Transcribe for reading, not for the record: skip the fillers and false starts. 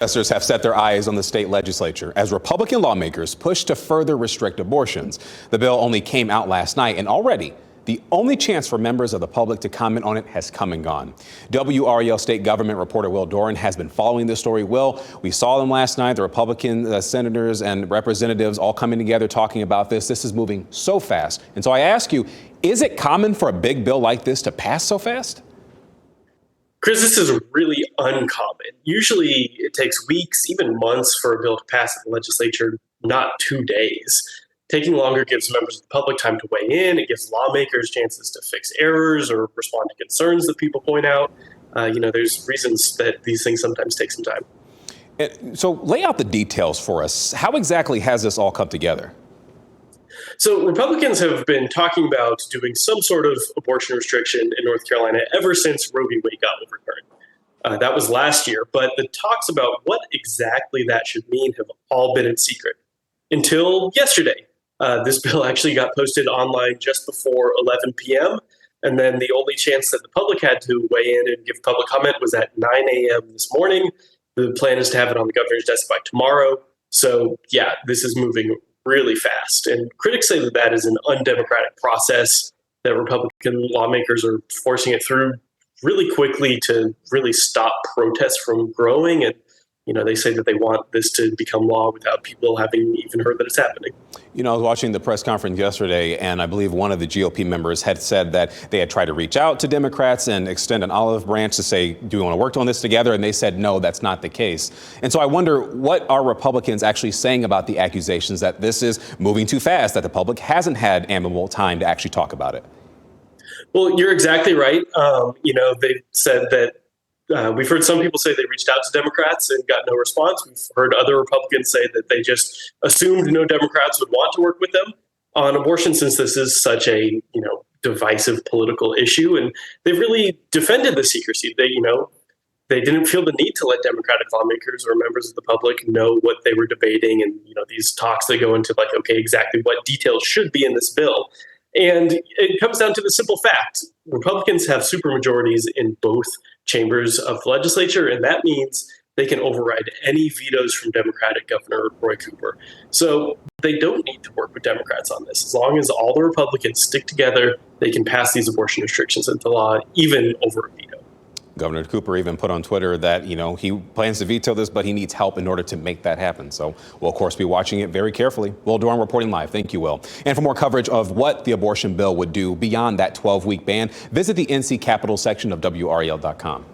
Protesters have set their eyes on the state legislature as Republican lawmakers push to further restrict abortions. The bill only came out last night, and already the only chance for members of the public to comment on it has come and gone. WREL state government reporter Will Doran has been following this story. Will, we saw them last night, the Republican senators and representatives all coming together talking about this. This is moving so fast. And so I ask you, is it common for a big bill like this to pass so fast? Chris, this is really uncommon. Usually it takes weeks, even months for a bill to pass at the legislature, not 2 days. Taking longer gives members of the public time to weigh in. It gives lawmakers chances to fix errors or respond to concerns that people point out. There's reasons that these things sometimes take some time. So lay out the details for us. How exactly has this all come together? So Republicans have been talking about doing some sort of abortion restriction in North Carolina ever since Roe v. Wade got overturned. That was last year, but the talks about what exactly that should mean have all been in secret until yesterday. This bill actually got posted online just before 11 p.m. And then the only chance that the public had to weigh in and give public comment was at 9 a.m. this morning. The plan is to have it on the governor's desk by tomorrow. So, yeah, this is moving really fast. And critics say that that is an undemocratic process, that Republican lawmakers are forcing it through really quickly to really stop protests from growing. And, they say that they want this to become law without people having even heard that it's happening. I was watching the press conference yesterday, and I believe one of the GOP members had said that they had tried to reach out to Democrats and extend an olive branch to say, do we want to work on this together? And they said, no, that's not the case. And so I wonder, what are Republicans actually saying about the accusations that this is moving too fast, that the public hasn't had ample time to actually talk about it? Well, you're exactly right. They said that we've heard some people say they reached out to Democrats and got no response. We've heard other Republicans say that they just assumed no Democrats would want to work with them on abortion, since this is such a, divisive political issue. And they've really defended the secrecy. They didn't feel the need to let Democratic lawmakers or members of the public know what they were debating. And, these talks, they go into exactly what details should be in this bill. And it comes down to the simple fact: Republicans have supermajorities in both chambers of the legislature, and that means they can override any vetoes from Democratic Governor Roy Cooper. So they don't need to work with Democrats on this. As long as all the Republicans stick together, they can pass these abortion restrictions into law, even over a veto. Governor Cooper even put on Twitter that, he plans to veto this, but he needs help in order to make that happen. So we'll, of course, be watching it very carefully. Will Doran reporting live. Thank you, Will. And for more coverage of what the abortion bill would do beyond that 12-week ban, visit the NC Capitol section of WREL.com.